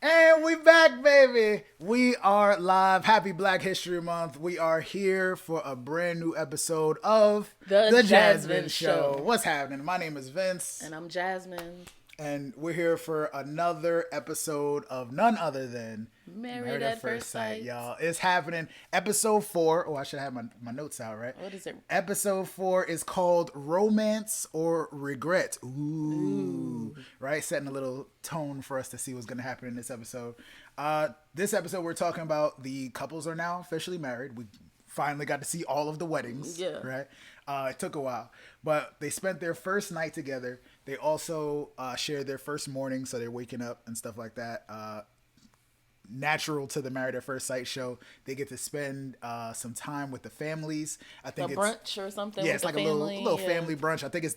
And we back, baby. We are live. Happy Black History Month. We are here for a brand new episode of The Jasmine JasVynce Show. Show. What's happening? My name is Vince. And I'm Jasmine. And we're here for another episode of none other than Married at First Sight. Y'all. It's happening. Episode 4. Oh, I should have my notes out, right? What is it? Episode 4 is called Romance or Regret. Ooh. Right? Setting a little tone for us to see what's going to happen in this episode. This episode, we're talking about the couples are now officially married. We finally got to see all of the weddings. Yeah. Right? It took a while. But they spent their first night together. They also shared their first morning, so they're waking up and stuff like that. Natural to the Married at First Sight show, they get to spend some time with the families. I think it's brunch or something. Yeah, with it's like the a family. little family brunch. I think it's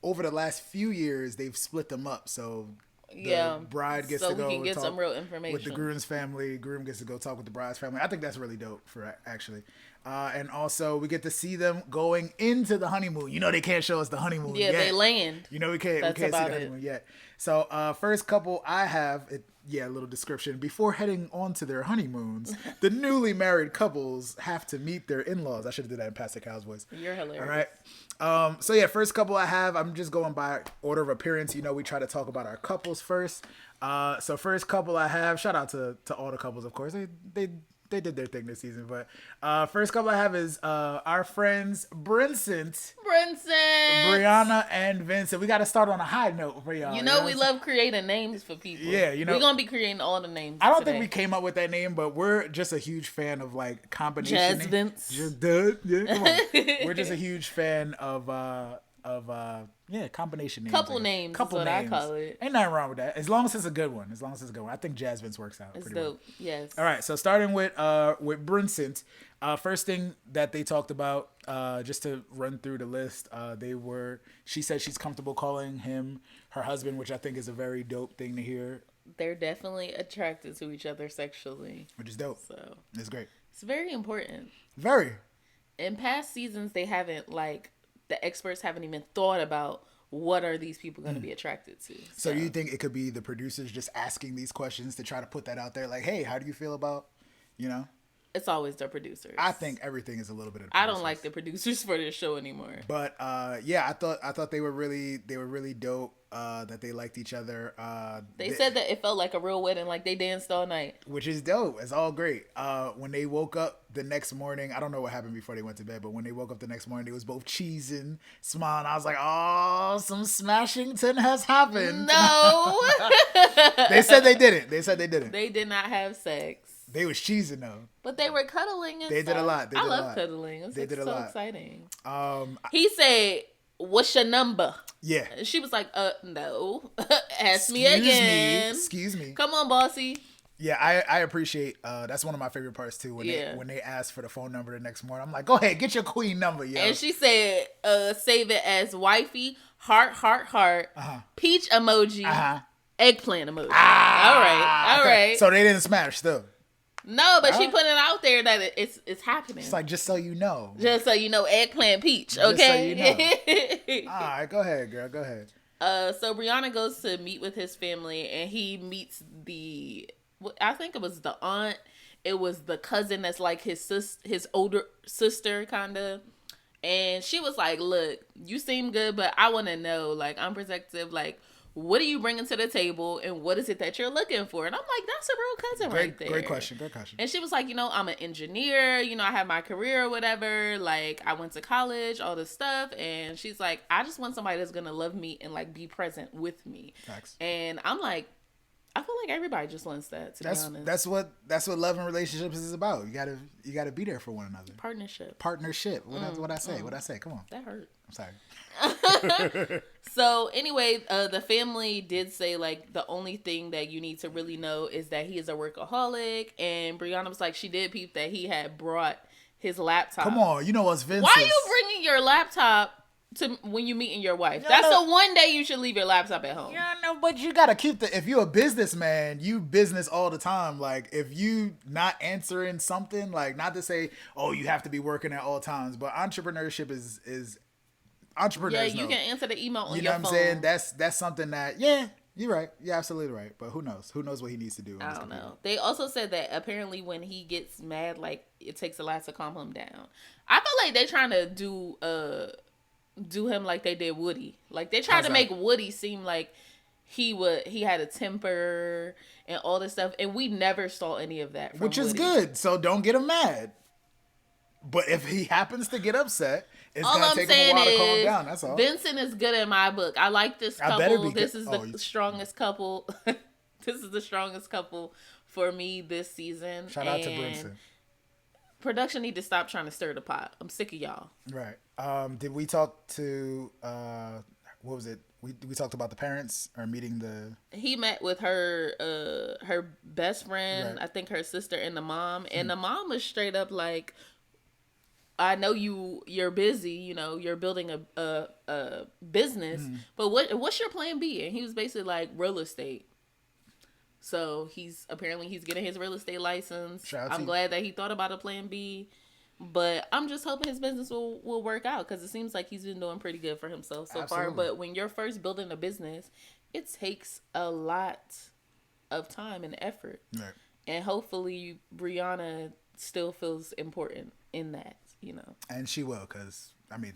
over the last few years they've split them up. So the bride gets to go so we can get talk some real information with the groom's family. Groom gets to go talk with the bride's family. I think that's really dope for actually. And also we get to see them going into the honeymoon. You know they can't show us the honeymoon yet. They land. You know we can't see the honeymoon yet. So first couple I have a little description. Before heading on to their honeymoons, the newly married couples have to meet their in-laws. I should have did that in Pastor Cal's voice. You're hilarious. All right. First couple I have, I'm just going by order of appearance. You know, we try to talk about our couples first. So first couple I have, shout out to all the couples, of course. They did their thing this season. But first couple I have is our friends Brincent, Brianna, and Vincent. We got to start on a high note for y'all. You know we love creating names for people. Yeah, you know. We're going to be creating all the names I don't today. think we came up with that name, but we're just a huge fan of like combination. JasVynce. Yeah, come on. We're just a huge fan of combination names. Couple names is what I call it. Ain't nothing wrong with that. As long as it's a good one. I think JasVynce works out It's pretty dope. well. Yes. All right, so starting with Brincent, first thing that they talked about, just to run through the list, she said she's comfortable calling him her husband, which I think is a very dope thing to hear. They're definitely attracted to each other sexually. Which is dope. So it's great. it's very important. Very. In past seasons, they haven't the experts haven't even thought about what are these people going to be attracted to. So you think it could be the producers just asking these questions to try to put that out there? Like, hey, how do you feel about, It's always the producers. I think everything is a little bit of the I producers. don't like the producers for this show anymore. But I thought they were really dope. That they liked each other. They said that it felt like a real wedding, like they danced all night. Which is dope. It's all great. When they woke up the next morning, I don't know what happened before they went to bed, but when they woke up the next morning, they was both cheesing, smiling. I was like, oh, some smashington has happened. No. They said they didn't. They did not have sex. They was cheesing though. But they were cuddling and They stuff. did a lot. I love cuddling. It's They did a lot. exciting. He said, what's your number? Yeah. And she was like, no. Ask me again. Excuse me. Come on, bossy. Yeah, I appreciate that's one of my favorite parts too. When they ask for the phone number the next morning, I'm like, go ahead, get your queen number, yo. And she said, save it as wifey, heart, peach emoji, eggplant emoji. All right. So they didn't smash though. No, but she put it out there that it's happening. It's like, just so you know. Just so you know, eggplant peach, okay? Just so you know. All right, go ahead, girl. Go ahead. So Brianna goes to meet with his family, and he meets I think it was the aunt. It was the cousin that's like his older sister, kind of. And she was like, look, you seem good, but I want to know, like, I'm protective, like, what are you bringing to the table, and what is it that you're looking for? And I'm like, that's a real cousin right there. Great question. And she was like, I'm an engineer, I have my career or whatever. Like, I went to college, all this stuff. And she's like, I just want somebody that's going to love me and, like, be present with me. Facts. And I'm like, I feel like everybody just wants that, to be honest. That's what love and relationships is about. You gotta be there for one another. Partnership. What I say? Come on. That hurt. I'm sorry. So anyway, the family did say, like, the only thing that you need to really know is that he is a workaholic. And Brianna was like, she did peep that he had brought his laptop. Come on, you know what's Vince? Why are you bringing your laptop to when you meeting your wife? That's the one day you should leave your laptop at home. Yeah, no, but you gotta keep if you're a businessman, you business all the time. Like, if you not answering something, like, not to say, oh, you have to be working at all times, but entrepreneurship is entrepreneurs. Yeah, you can answer the email on your phone. You know what I'm saying? That's something that, You're right. You're absolutely right. But who knows? Who knows what he needs to do? I don't know. They also said that apparently when he gets mad, like it takes a lot to calm him down. I feel like they trying to do him like they did Woody. Like they tried to make Woody seem like he had a temper and all this stuff, and we never saw any of that. Which is Woody. good. So don't get him mad. But if he happens to get upset, it's going to take him a while to calm down. That's all. Vincent is good in my book. I like this couple. This is the strongest couple. This is the strongest couple for me this season. Shout out to Vincent. Production need to stop trying to stir the pot. I'm sick of y'all. Right. Did we talk to what was it? We talked about the parents or meeting the. He met with her best friend, right. I think her sister and the mom, and the mom was straight up like, I know you're busy, you know, you're building a business, but what's your plan B? And he was basically like real estate. So he's getting his real estate license. I'm glad that he thought about a plan B, but I'm just hoping his business will work out because it seems like he's been doing pretty good for himself so far. But when you're first building a business, it takes a lot of time and effort. Right. And hopefully Brianna still feels important in that, you know. And she will, because, I mean,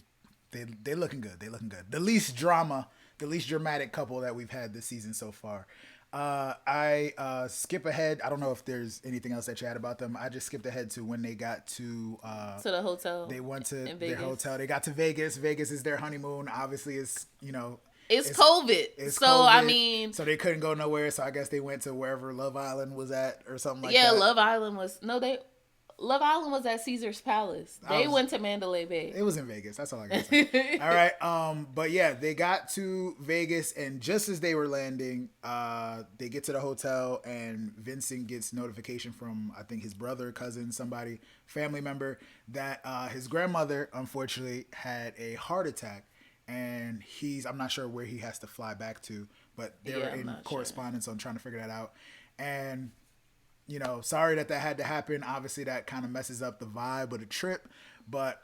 they're looking good. They're looking good. The least dramatic couple that we've had this season so far. I skip ahead. I don't know if there's anything else that you had about them. I just skipped ahead to when they got to the hotel. They went to their hotel. They got to Vegas. Vegas is their honeymoon. Obviously, it's COVID. It's COVID. I mean, so they couldn't go nowhere. So I guess they went to wherever Love Island was at or something like that. Yeah, Love Island was at Caesar's Palace. They went to Mandalay Bay. It was in Vegas. That's all I got to say. All right. But yeah, they got to Vegas, and just as they were landing, they get to the hotel, and Vincent gets notification from, I think, his brother, cousin, somebody, family member, that his grandmother, unfortunately, had a heart attack. And I'm not sure where he has to fly back to, but they're in correspondence on trying to figure that out. And you know, sorry that had to happen. Obviously, that kind of messes up the vibe of the trip. But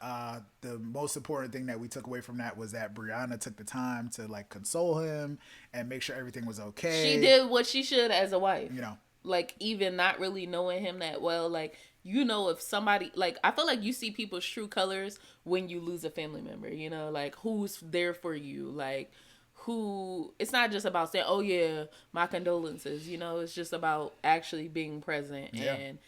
the most important thing that we took away from that was that Brianna took the time to, like, console him and make sure everything was okay. She did what she should as a wife. You know. Like, even not really knowing him that well. Like, you know, if somebody... Like, I feel like you see people's true colors when you lose a family member. You know, like, who's there for you. Like... It's not just about saying, oh yeah, my condolences, you know, it's just about actually being present. Yeah. And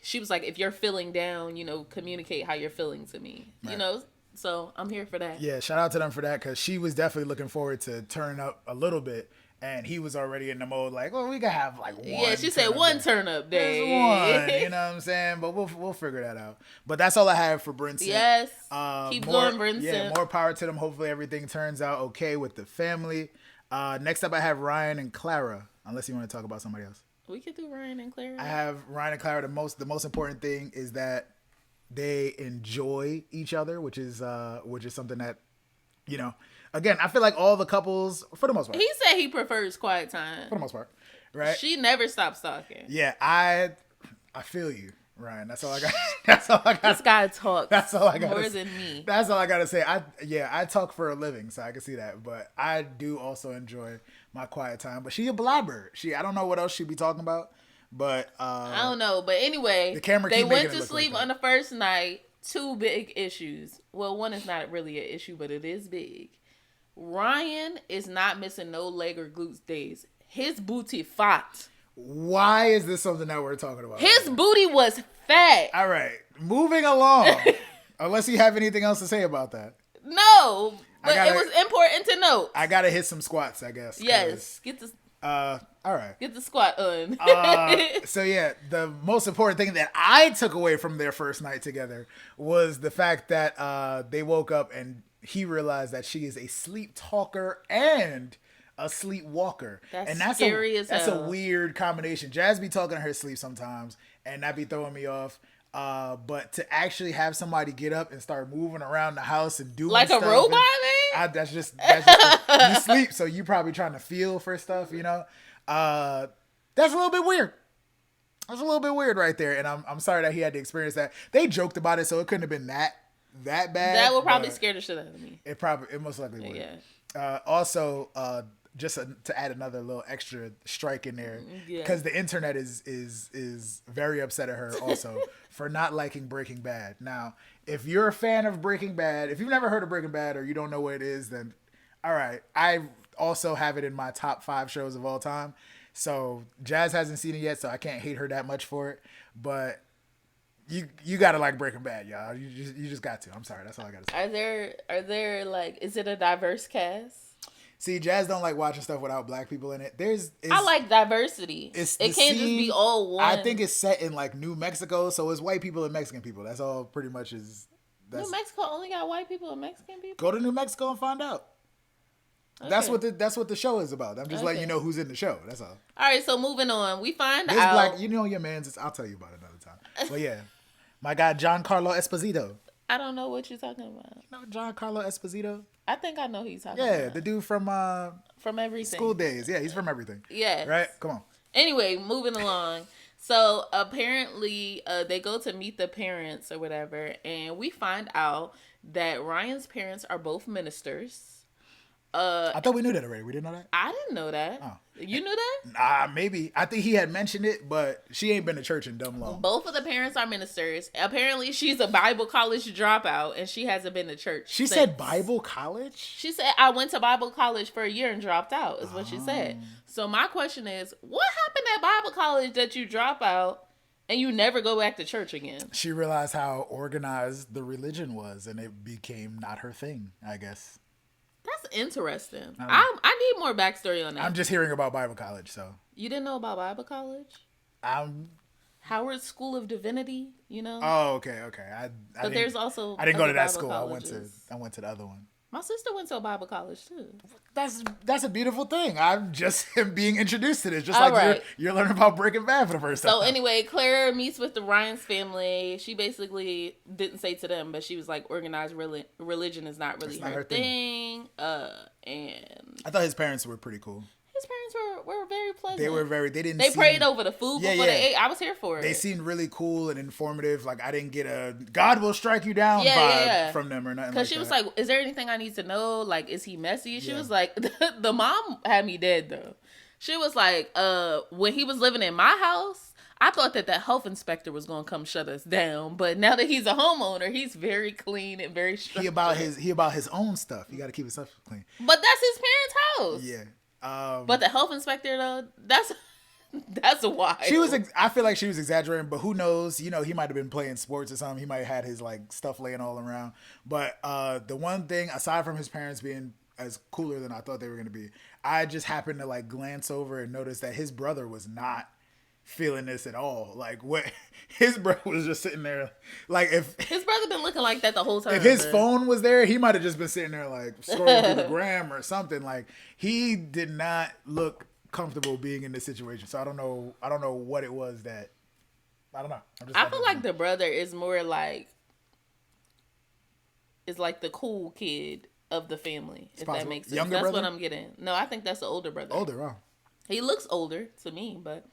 she was like, if you're feeling down, you know, communicate how you're feeling to me, you know, so I'm here for that. Yeah. Shout out to them for that. Cause she was definitely looking forward to turning up a little bit. And he was already in the mode like, well, we gotta have like one. Yeah, she said one turn up day. There's one, you know what I'm saying? But we'll figure that out. But that's all I have for Brinson. Yes. Keep going, Brinson. Yeah, more power to them. Hopefully everything turns out okay with the family. Next up I have Ryan and Clara. Unless you want to talk about somebody else. We could do Ryan and Clara. I have Ryan and Clara. The most important thing is that they enjoy each other, which is something that, you know. Again, I feel like all the couples, for the most part. He said he prefers quiet time. For the most part, right? She never stops talking. Yeah, I feel you, Ryan. That's all I got. That's all I got. This guy talks. That's all I got. More than me. That's all I got to say. I talk for a living, so I can see that. But I do also enjoy my quiet time. But she a blabber. I don't know what else she'd be talking about. But I don't know. But anyway, they went to sleep on the first night. 2 big issues. Well, one is not really an issue, but it is big. Ryan is not missing no leg or glutes days. His booty fat. Why is this something that we're talking about? His booty was fat. All right. Moving along. Unless you have anything else to say about that. No. But it was important to note. I got to hit some squats, I guess. Yes. Get this. All right. Get the squat on. So yeah, the most important thing that I took away from their first night together was the fact that they woke up and he realized that she is a sleep talker and a sleepwalker. That's scary as hell. That's a weird combination. Jazz be talking in her sleep sometimes, and that be throwing me off. But to actually have somebody get up and start moving around the house and doing like stuff, a robot, man. That's just you sleep, so you probably trying to feel for stuff, you know. That's a little bit weird. That's a little bit weird right there, and I'm sorry that he had to experience that. They joked about it, so it couldn't have been that bad. That would probably scare the shit out of me. It most likely would. Yeah. Also, to add another little extra strike in there, Yeah. because the internet is very upset at her also for not liking Breaking Bad. Now, if you're a fan of Breaking Bad, if you've never heard of Breaking Bad or you don't know what it is, then all right. I also have it in my top 5 shows of all time. So Jazz hasn't seen it yet, so I can't hate her that much for it. But you gotta like Breaking Bad, y'all. You just got to. I'm sorry, that's all I gotta say. Are there like, is it a diverse cast? See, Jazz don't like watching stuff without black people in it. I like diversity. It can't just be all one. I think it's set in like New Mexico, so it's white people and Mexican people. That's all pretty much is. New Mexico only got white people and Mexican people? Go to New Mexico and find out. Okay. That's what the show is about. I'm just letting you know who's in the show. That's all. All right, so moving on. We find There's out. black, your man's. I'll tell you about it another time. But yeah, my guy Giancarlo Esposito. I don't know what you're talking about. You know Giancarlo Esposito? I think I know who he's talking about. Yeah, the dude from Everything. School Days. Yeah, he's from Everything. Yeah. Right? Come on. Anyway, moving along. So apparently they go to meet the parents or whatever, and we find out that Ryan's parents are both ministers. I thought we knew that already. We didn't know that? I didn't know that. Oh. You knew that? Maybe. I think he had mentioned it, but she ain't been to church in dumb long. Both of the parents are ministers. Apparently, she's a Bible college dropout, and she hasn't been to church She said Bible college? She said, I went to Bible college for a year and dropped out, is what she said. So my question is, what happened at Bible college that you drop out and you never go back to church again? She realized how organized the religion was, and it became not her thing, I guess. That's interesting. I need more backstory on that. I'm just hearing about Bible college, so. You didn't know about Bible college? Howard School of Divinity, you know? Oh, okay. But there's also I didn't go to that Bible school. colleges. I went to the other one. My sister went to a Bible college too. That's a beautiful thing. I'm just being introduced to this, just like you're learning about Breaking Bad for the first time. So anyway, Claire meets with the Ryan's family. She basically didn't say to them, but she was like, organized religion is not really her thing. And I thought his parents were pretty cool. His parents were very pleasant. They prayed over the food before they ate. I was here for it. They seemed really cool and informative. Like I didn't get a God will strike you down vibe from them or nothing. Because she was like, "Is there anything I need to know? Like, is he messy?" She was like, "The mom had me dead though." She was like, "When he was living in my house, I thought that health inspector was gonna come shut us down, but now that he's a homeowner, he's very clean and very structured. He about his own stuff. You got to keep his stuff clean. But that's his parents' house. Yeah." But the health inspector though, that's wild. I feel like she was exaggerating, but who knows? He might have been playing sports or something. He might have had his like stuff laying all around. But the one thing, aside from his parents being as cooler than I thought they were going to be, I just happened to like glance over and notice that his brother was not feeling this at all. Like what his brother was just sitting there, like if his brother been looking like that the whole time. If his phone was there, he might have just been sitting there like scrolling through the gram or something. Like he did not look comfortable being in this situation. So I don't know what it was that. I don't know. I feel like the brother is more like the cool kid of the family. If that makes sense. That's what I'm getting. No, I think that's the older brother. Older, wow. He looks older to me, but.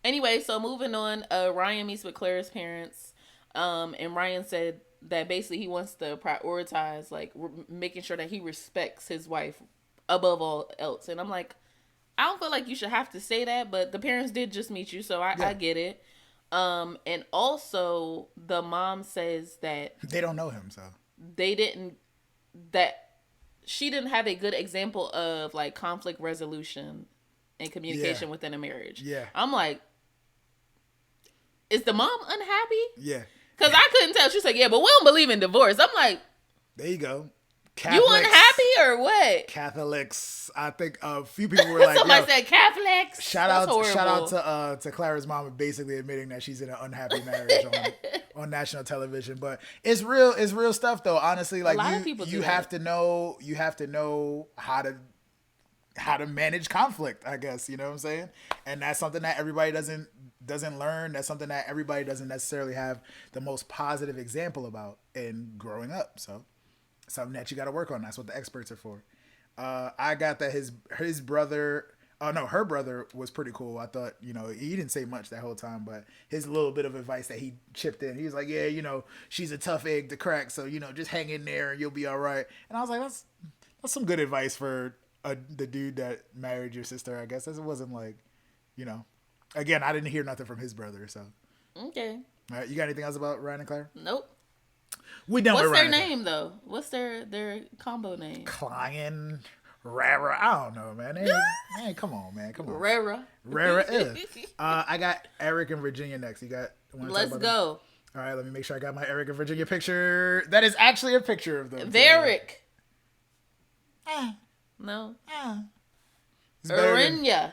Anyway, so moving on, Ryan meets with Claire's parents, and Ryan said that basically he wants to prioritize, like, making sure that he respects his wife above all else. And I'm like, I don't feel like you should have to say that, but the parents did just meet you, so I get it. And also, the mom says that... They don't know him, so... She didn't have a good example of, like, conflict resolution and communication within a marriage. Yeah. I'm like... Is the mom unhappy? Yeah. Because I couldn't tell. She said, yeah, but we don't believe in divorce. I'm like... There you go. Catholics, you unhappy or what? Catholics. I think a few people were like... Somebody said Catholics. Shout out to Clara's mom basically admitting that she's in an unhappy marriage on national television. But it's real stuff though. Honestly, like you have to know how to manage conflict, I guess. You know what I'm saying? And that's something that everybody doesn't learn. That's something that everybody doesn't necessarily have the most positive example about in growing up. So something that you got to work on. That's what the experts are for. I got that his brother, her brother was pretty cool. I thought, he didn't say much that whole time, but his little bit of advice that he chipped in, he was like, yeah, she's a tough egg to crack. So, just hang in there and you'll be all right. And I was like, that's some good advice for the dude that married your sister. I guess it wasn't like, Again, I didn't hear nothing from his brother. So okay. All right, you got anything else about Ryan and Claire? Nope. We done What's with their Ryan name though? What's their combo name? Klein, Rara. I don't know, man. Hey, come on, man. Come on. Rara. I got Eric and Virginia next. You got? Let's go. All right, let me make sure I got my Eric and Virginia picture. That is actually a picture of them. Varick. No. Arinya.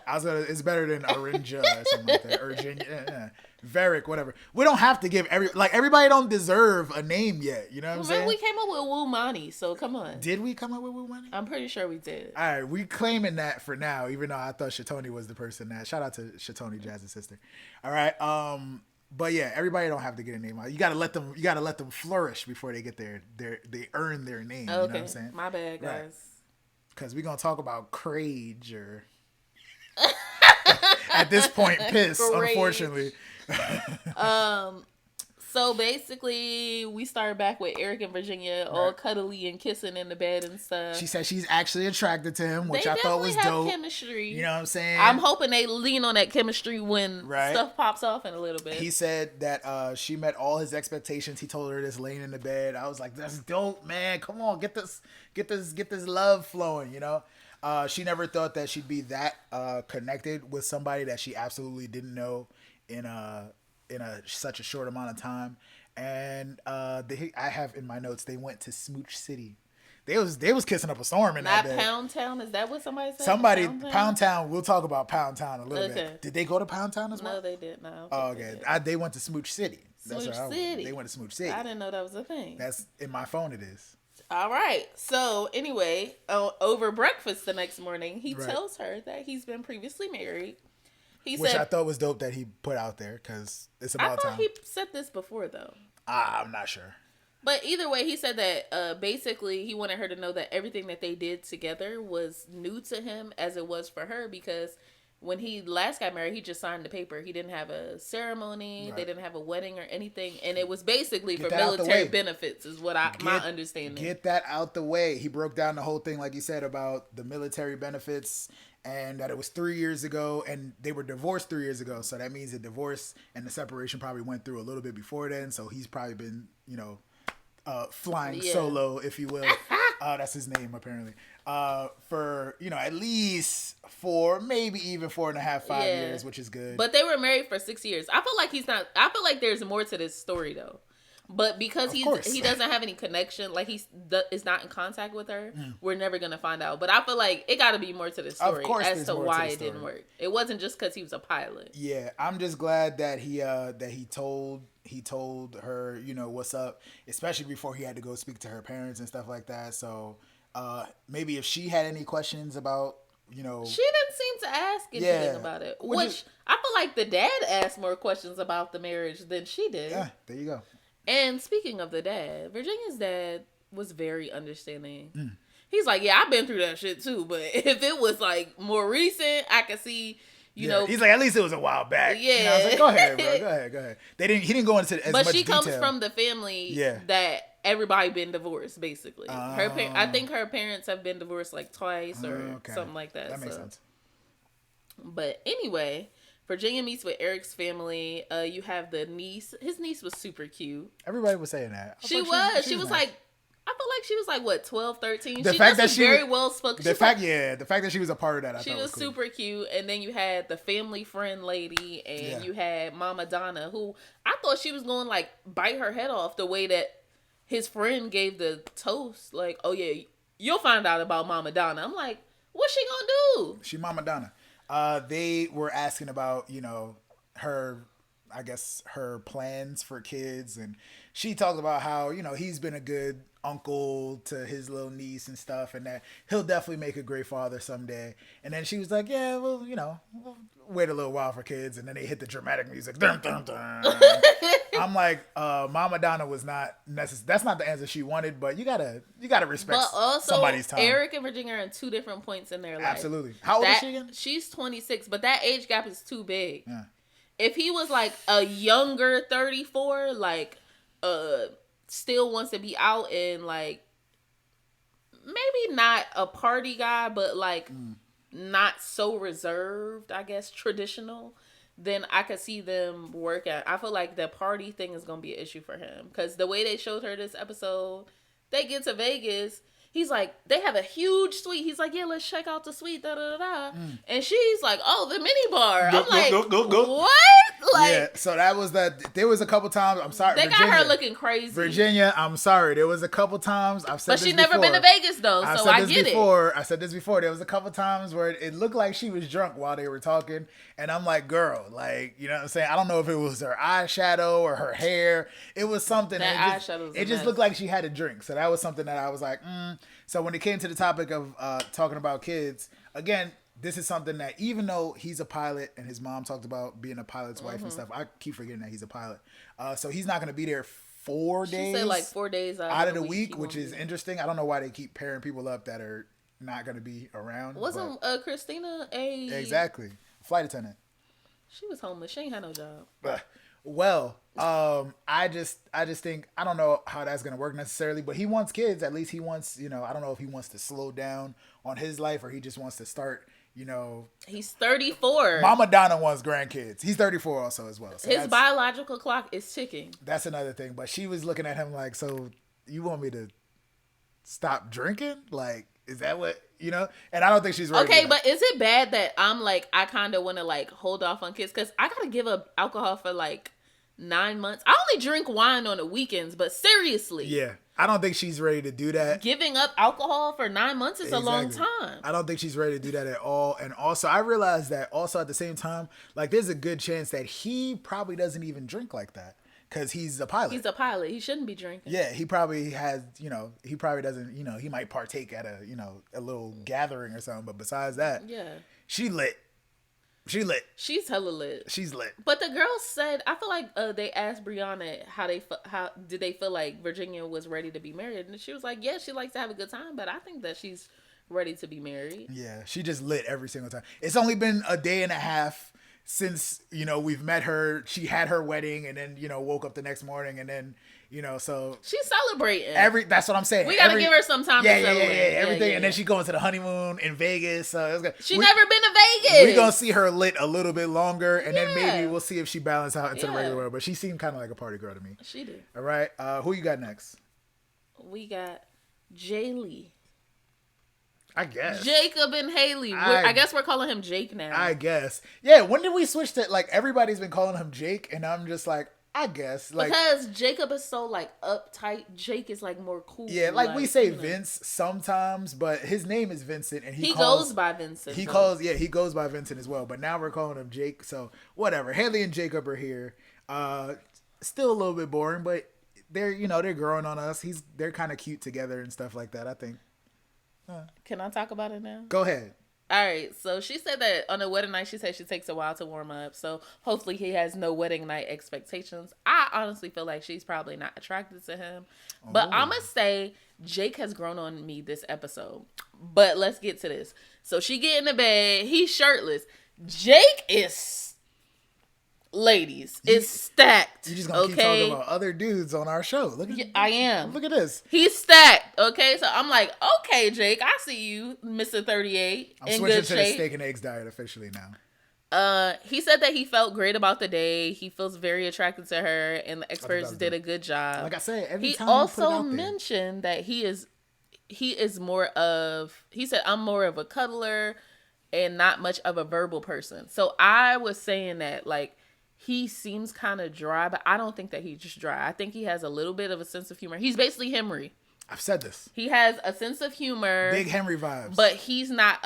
It's better than Arinja or something like that. Virginia. Varick, whatever. We don't have to give everybody don't deserve a name yet. You know what I'm saying? We came up with Wu Mani, so come on. Did we come up with Wu Mani? I'm pretty sure we did. All right, we claiming that for now, even though I thought Shatoni was the person that. Shout out to Shatoni, Jazz's sister. All right, but yeah, everybody don't have to get a name out. You gotta let them flourish before they get they earn their name. Okay. You know what I'm saying? My bad, guys. Right. Because we're gonna talk about Crage or at this point, piss. Crage. Unfortunately. So basically, we started back with Eric and Virginia all cuddly and kissing in the bed and stuff. She said she's actually attracted to him, which I thought was dope. Chemistry. You know what I'm saying? I'm hoping they lean on that chemistry when stuff pops off in a little bit. He said that she met all his expectations. He told her this laying in the bed. I was like, that's dope, man. Come on, get this love flowing. You know. She never thought that she'd be that connected with somebody that she absolutely didn't know in such a short amount of time. And I have in my notes they went to Smooch City. They was kissing up a storm in that bed. Pound Town, is that what somebody said? Pound Town. We'll talk about Pound Town a little bit. Did they go to Pound Town as well? No, they did not. Oh, okay. They went to Smooch City. Smooch City. They went to Smooch City. I didn't know that was a thing. That's in my phone. It is. All right. So anyway, over breakfast the next morning, he tells her that he's been previously married. Which I thought was dope that he put out there because it's about time. I thought he said this before though. I'm not sure. But either way, he said that basically he wanted her to know that everything that they did together was new to him as it was for her, because when he last got married, he just signed the paper. He didn't have a ceremony. Right. They didn't have a wedding or anything. And it was basically for military benefits is what my understanding. Get that out the way. He broke down the whole thing, like you said, about the military benefits and that it was 3 years ago and they were divorced 3 years ago. So that means the divorce and the separation probably went through a little bit before then. So he's probably been, flying solo, if you will. That's his name, apparently. For, at least 4, maybe even 4.5, 5 years, which is good. But they were married for 6 years. I feel like there's more to this story, though. But because he doesn't have any connection, like he is not in contact with her, we're never going to find out. But I feel like it got to be more to the story as to why it didn't work. It wasn't just because he was a pilot. Yeah, I'm just glad that he told her, what's up, especially before he had to go speak to her parents and stuff like that. So maybe if she had any questions about, she didn't seem to ask anything about it. Which I feel like the dad asked more questions about the marriage than she did. Yeah, there you go. And speaking of the dad, Virginia's dad was very understanding. He's like, yeah, I've been through that shit too, but if it was like more recent, I could see, you know. He's like, at least it was a while back. Yeah. I was like, go ahead, bro. Go ahead. He didn't go into as much detail. But she comes from the family that everybody been divorced, basically. I think her parents have been divorced like twice or something like that. That makes sense. But anyway, Virginia meets with Eric's family. You have the niece. His niece was super cute. Everybody was saying that. She was nice. Like, I feel like she was like, what, 12, 13? The fact that she very well spoken. The fact that she was a part of that, she was cool. Super cute. And then you had the family friend lady, and you had Mama Donna, who I thought she was going like bite her head off the way that his friend gave the toast. Like, oh yeah, you'll find out about Mama Donna. I'm like, what's she gonna do? She Mama Donna. They were asking about, her, I guess, her plans for kids. And she talked about how, he's been a good uncle to his little niece and stuff, and that he'll definitely make a great father someday. And then she was like, yeah, well, we'll wait a little while for kids. And then they hit the dramatic music. Dun, dun, dun. I'm like, Mama Donna was not necessary. That's not the answer she wanted, but you gotta respect somebody's time. Eric and Virginia are in 2 different points in their life. Absolutely. How old is she again? She's 26, but that age gap is too big. Yeah. If he was like a younger 34, like still wants to be out and like maybe not a party guy, but like not so reserved, I guess, traditional, then I could see them work at. I feel like the party thing is going to be an issue for him. Because the way they showed her this episode, they get to Vegas. He's like, they have a huge suite. He's like, yeah, let's check out the suite, da da da. And she's like, oh, the mini bar. I'm like, go. What? Like, yeah, so that was there was a couple times, I'm sorry, they Virginia, got her looking crazy. Virginia, I'm sorry. There was a couple times, I've said but this she never before. been to Vegas, though, so I get it. I said this before. There was a couple times where it looked like she was drunk while they were talking. And I'm like, girl, like, you know what I'm saying? I don't know if it was her eyeshadow or her hair. It was something. It just looked like she had a drink. So that was something that I was like, So when it came to the topic of talking about kids, again, this is something that even though he's a pilot and his mom talked about being a pilot's wife and stuff, I keep forgetting that he's a pilot. So he's not going to be there 4 days. She said like 4 days out of the week, which is interesting. I don't know why they keep pairing people up that are not going to be around. Wasn't Christina exactly flight attendant? She was homeless. She ain't had no job. Well, I just think, I don't know how that's going to work necessarily, but he wants kids. At least he wants, I don't know if he wants to slow down on his life or he just wants to start, He's 34. Mama Donna wants grandkids. He's 34 also as well. So his biological clock is ticking. That's another thing. But she was looking at him like, so you want me to stop drinking? Like, is that what, And I don't think she's ready. Okay, but is it bad that I'm like, I kind of want to like hold off on kids? Because I got to give up alcohol for like 9 months. I only drink wine on the weekends, but seriously. Yeah. I don't think she's ready to do that. Giving up alcohol for 9 months is a long time. I don't think she's ready to do that at all. And also, I realized that also at the same time, like there's a good chance that he probably doesn't even drink like that. Because he's a pilot. He's a pilot. He shouldn't be drinking. Yeah, he probably has, he probably doesn't, he might partake at a little gathering or something. But besides that, yeah, she lit. She's hella lit. She's lit. But the girl said, I feel like they asked Brianna how did they feel like Virginia was ready to be married, and she was like, yeah, she likes to have a good time, but I think that she's ready to be married. Yeah, she just lit every single time. It's only been a day and a half since we've met her. She had her wedding and then woke up the next morning and then so she's celebrating that's what I'm saying. We gotta give her some time to celebrate. Everything. And then she going to the honeymoon in Vegas, so it's good. She never been to Vegas. We're gonna see her lit a little bit longer and then maybe we'll see if she balances out into the regular world, but she seemed kind of like a party girl to me. She did. All right, who you got next? We got Jaylee. I guess. Jacob and Haley. I guess we're calling him Jake now. I guess. Yeah, when did we switch to, like, everybody's been calling him Jake, and I'm just like, I guess. Like, because Jacob is so, like, uptight. Jake is, like, more cool. Yeah, like we say Vince sometimes, but his name is Vincent, and he goes by Vincent. He goes by Vincent as well, but now we're calling him Jake, so whatever. Haley and Jacob are here. Still a little bit boring, but they're, they're growing on us. They're kind of cute together and stuff like that, I think. Can I talk about it now? Go ahead. All right. So she said that on the wedding night, she said she takes a while to warm up. So hopefully he has no wedding night expectations. I honestly feel like she's probably not attracted to him. But I'm going to say Jake has grown on me this episode. But let's get to this. So she get in the bed. He's shirtless. Jake is... Ladies, it's stacked. You're just gonna keep talking about other dudes on our show. Look at I am. Look at this. He's stacked. Okay, so I'm like, okay, Jake, I see you, Mr. 38. I'm switching to the steak and eggs diet officially now. He said that he felt great about the day. He feels very attracted to her, and the experts did a good job. Like I said, he also mentioned that he is more of. He said, I'm more of a cuddler and not much of a verbal person. So I was saying that like. He seems kind of dry, but I don't think that he's just dry. I think he has a little bit of a sense of humor. He's basically Henry. I've said this. He has a sense of humor. Big Henry vibes. But he's not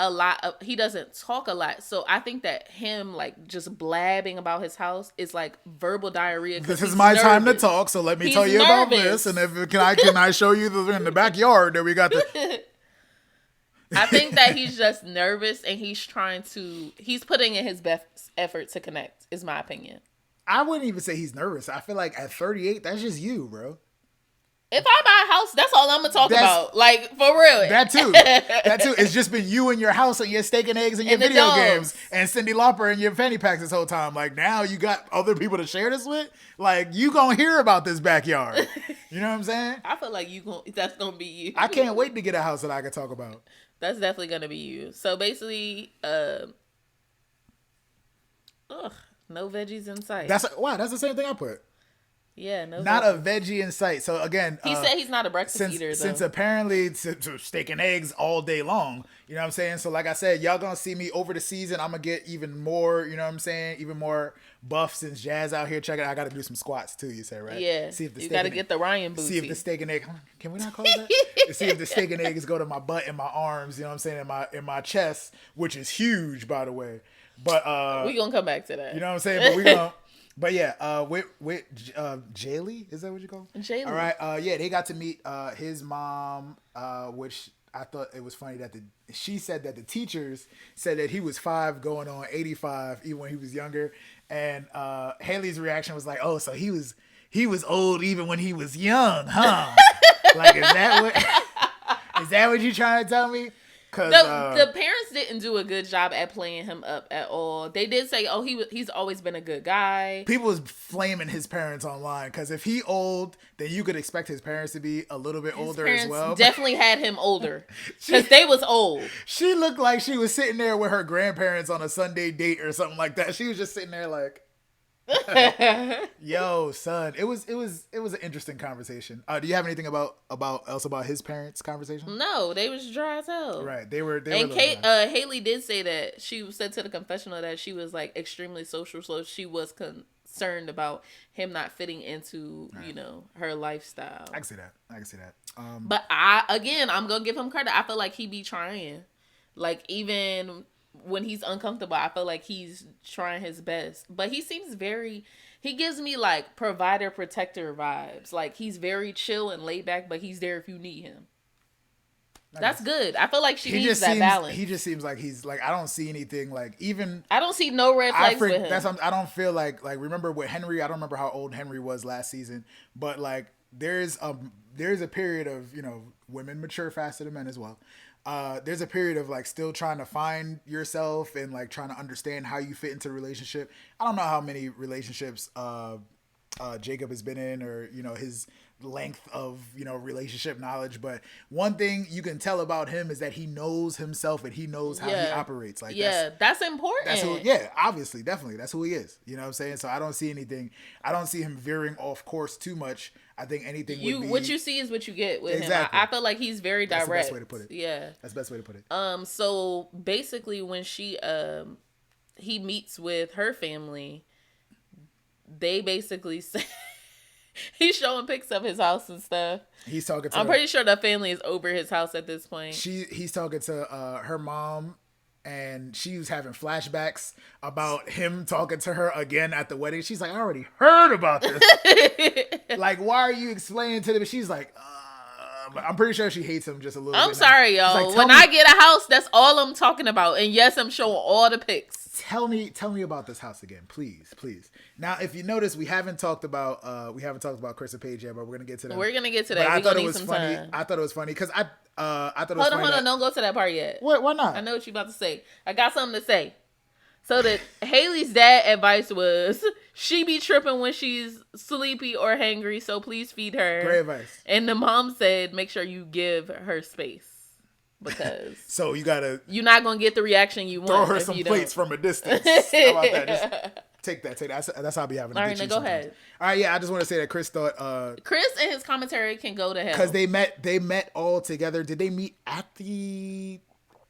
he doesn't talk a lot. So I think that him like just blabbing about his house is like verbal diarrhea. This is my time to talk, so let me tell you about this. And can I show you in the backyard that we got the... I think that he's just nervous and he's putting in his best effort to connect, is my opinion. I wouldn't even say he's nervous. I feel like at 38, that's just you, bro. If I buy a house, that's all I'm going to talk about. Like, for real. That too. It's just been you and your house and your steak and eggs and your video games and Cyndi Lauper and your fanny packs this whole time. Like, now you got other people to share this with? Like, you going to hear about this backyard. You know what I'm saying? I feel like that's gonna be you. I can't wait to get a house that I can talk about. That's definitely gonna be you. So basically, no veggies in sight. That's the same thing I put. Yeah, no. Not a veggie in sight. So again, he said he's not a breakfast eater. Since apparently it's steak and eggs all day long. You know what I'm saying? So like I said, y'all gonna see me over the season. I'm gonna get even more. You know what I'm saying? Even more buff since Jazz out here checking. I got to do some squats too. You said right? Yeah. See if the you got to get the Ryan booty. See if the steak and egg. Can we not call it that? See if the steak and eggs go to my butt and my arms. You know what I'm saying? In my chest, which is huge, by the way. But we gonna come back to that. You know what I'm saying? But we gonna. But yeah, with Jaylee, is that what you call it? Jaylee. All right. Yeah, they got to meet his mom, which I thought it was funny that she said that the teachers said that he was 5 going on 85 even when he was younger, and Haley's reaction was like, "Oh, so he was old even when he was young, huh?" Like, is that what you trying to tell me? Cause the parents didn't do a good job at playing him up at all. They did say, "Oh, he's always been a good guy." People was flaming his parents online because if he old, then you could expect his parents to be a little bit older as well. Definitely had him older because they was old. She looked like she was sitting there with her grandparents on a Sunday date or something like that. She was just sitting there like, "Yo, son." It was an interesting conversation. Do you have anything about his parents' conversation? No, they was dry as hell. Right, they were. And Haley did say that she said to the confessional that she was like extremely social, so she was concerned about him not fitting into her lifestyle. I can see that. But I'm gonna give him credit. I feel like he be trying, like even when he's uncomfortable, I feel like he's trying his best. But he gives me like provider protector vibes. Like he's very chill and laid back, but he's there if you need him. That's good. I feel like she needs that balance. He just seems like he's like, I don't see anything like even. I don't see no red flags with him. I don't feel like remember with Henry. I don't remember how old Henry was last season, but like there's a period of women mature faster than men as well. There's a period of like still trying to find yourself and like trying to understand how you fit into a relationship. I don't know how many relationships Jacob has been in, or his length of relationship knowledge, but one thing you can tell about him is that he knows himself and he knows how he operates. Like that's important. Obviously, definitely, that's who he is. You know what I'm saying? So I don't see him veering off course too much. I think anything would be... What you see is what you get with him. I feel like he's very direct. That's the best way to put it. Yeah. That's the best way to put it. So basically when he meets with her family, they basically say... He's showing pics of his house and stuff. He's talking to... I'm pretty sure the family is over his house at this point. He's talking to her mom, and she was having flashbacks about him talking to her again at the wedding. She's like, "I already heard about this." Like, why are you explaining to them? She's like, but I'm pretty sure she hates him just a little bit. I'm sorry, y'all. Like, when I get a house, that's all I'm talking about. And yes, I'm showing all the pics. Tell me about this house again, please. Now, if you notice, we haven't talked about Chris and Paige yet, but we're gonna get to that. We're gonna get to that. I thought it was funny. I thought it was funny because I thought it was funny. Hold on, don't go to that part yet. What? Why not? I know what you're about to say. I got something to say. So that Haley's dad advice was she be tripping when she's sleepy or hangry, so please feed her. Great advice. And the mom said, make sure you give her space. Because so you're not gonna get the reaction you want. Throw her some plates from a distance. How about that? Just take that. That's how I be having. All right, now go ahead. All right, yeah. I just want to say that Chris thought Chris and his commentary can go to hell because they met all together. Did they meet at the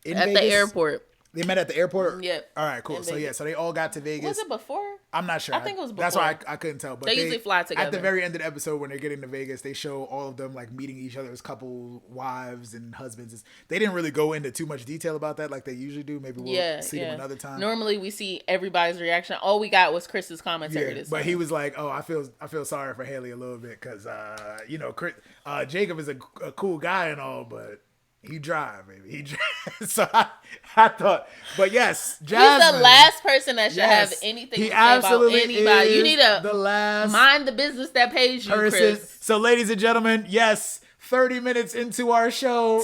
airport? They met at the airport? Yep. All right, cool. So they all got to Vegas. Was it before? I'm not sure. I think it was before. That's why I couldn't tell. But they usually fly together. At the very end of the episode, when they're getting to Vegas, they show all of them like meeting each other's couple wives and husbands. They didn't really go into too much detail about that like they usually do. Maybe we'll see them another time. Normally we see everybody's reaction. All we got was Chris's commentary. Yeah, but he was like, "Oh, I feel sorry for Haley a little bit because Jacob is a cool guy and all, but." He drive, baby. He drive. So I thought, but yes, Jasmyne. He's the last person that should have anything to say about anybody. You need to mind the business that pays you, Chris. So, ladies and gentlemen, yes, 30 minutes into our show,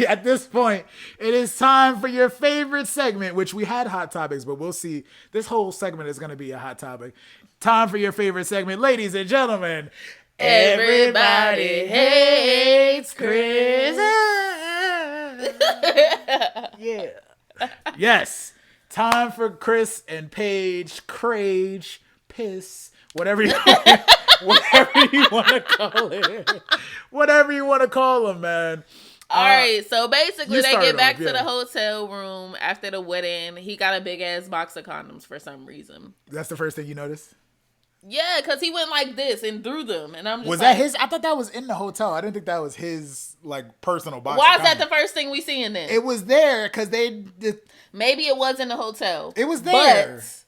at this point, it is time for your favorite segment, which we had hot topics, but we'll see. This whole segment is going to be a hot topic. Time for your favorite segment, ladies and gentlemen. Everybody hates Chris. Yeah. Yes. Time for Chris and Paige, Crage, Piss, whatever you want to call it. Whatever you want to call them, man. All right, so basically they get back off, to the hotel room after the wedding. He got a big ass box of condoms for some reason. That's the first thing you noticed? Yeah, because he went like this and threw them. And I'm just Was that his? I thought that was in the hotel. I didn't think that was his like personal box. Why is that the first thing we see in this? It was there because Maybe it was in the hotel. It was there. But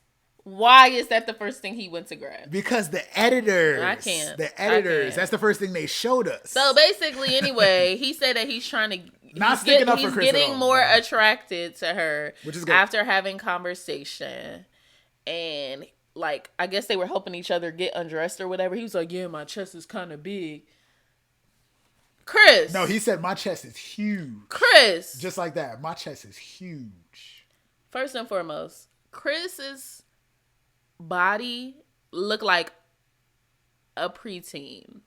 why is that the first thing he went to grab? Because the editors. I can't. The editors. That's the first thing they showed us. So basically, anyway, he said that he's trying to not sticking up for Chris. He's getting more attracted to her, which is good. After having conversation, and like I guess they were helping each other get undressed or whatever. He was like, "Yeah, my chest is kind of big." Chris. No, he said my chest is huge. Chris. Just like that. My chest is huge. First and foremost, Chris's body looked like a preteen.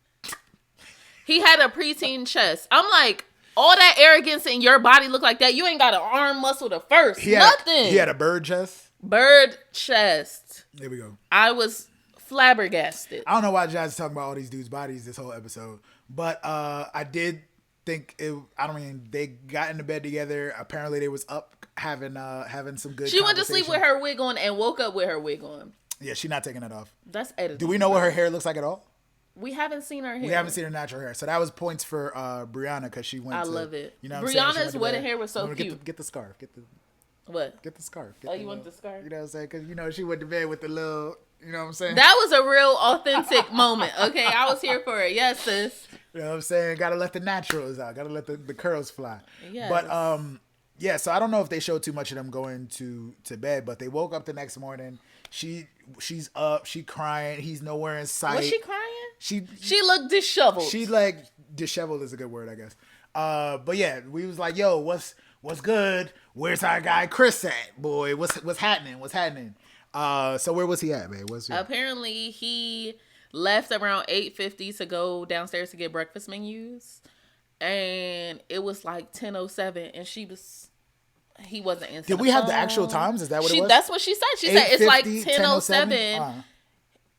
He had a preteen chest. I'm like, all that arrogance in your body look like that. You ain't got an arm muscle to first. Nothing. He had a bird chest. Bird chest. There we go. I was flabbergasted. I don't know why Jazz is talking about all these dudes' bodies this whole episode, but I did think it. I don't mean they got into bed together. Apparently they was up having some good. She went to sleep with her wig on and woke up with her wig on. Yeah, she's not taking that off. That's editing. Do we know what her hair looks like at all? We haven't seen her hair. We haven't seen her natural hair. So that was points for Brianna because she went. I love it. You know, Brianna's wedding hair was so cute. Get the scarf. Get the what? Get the scarf. You want the scarf? You know what I'm saying? Because she went to bed with the little. You know what I'm saying? That was a real authentic moment. Okay, I was here for it. Yes, sis. You know what I'm saying? Gotta let the naturals out. Gotta let the curls fly. Yes. But yeah. So I don't know if they showed too much of them going to bed, but they woke up the next morning. She's up. She crying. He's nowhere in sight. Was she crying? She looked disheveled. She like disheveled is a good word, I guess. But yeah, we was like, yo, what's good? Where's our guy Chris at, boy? What's happening? What's happening? So where was he at, man? Apparently he left around 8:50 to go downstairs to get breakfast menus, and it was like 10:07, and he wasn't answering. Did we have the actual times? Is that what it was? That's what she said. She said it's like 10:07.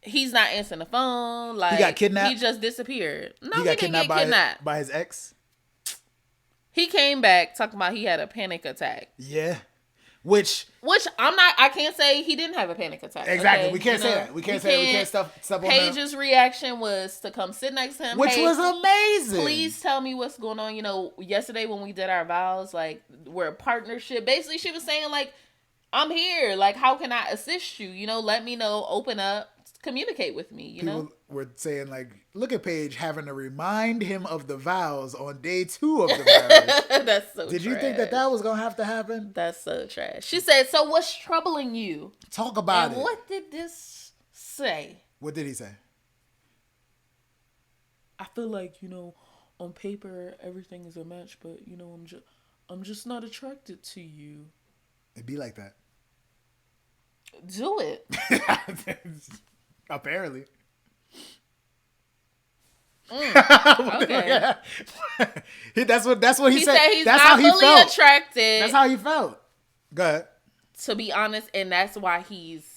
He's not answering the phone. Like he got kidnapped. He just disappeared. No, he didn't get kidnapped by his ex. He came back talking about he had a panic attack. Yeah. Which I can't say he didn't have a panic attack. Exactly. Okay? We can't say that. We can't stuff on Paige's reaction was to come sit next to him. Which was amazing. Please tell me what's going on. You know, yesterday when we did our vows, like, we're a partnership. Basically, she was saying, like, I'm here. Like, how can I assist you? You know, let me know, open up, communicate with me, you know? People were saying, like, look at Paige having to remind him of the vows on day 2 of the vows. That's so Did trash. you think that was going to have to happen? That's so trash. She said, so what's troubling you? Talk about it. What did this say? What did he say? I feel like, you know, on paper, everything is a match, but, you know, I'm just not attracted to you. It'd be like that. Do it. Apparently. Okay. That's what he said. He's that's not how he fully felt. attracted. That's how he felt. Go ahead. To be honest, and that's why he's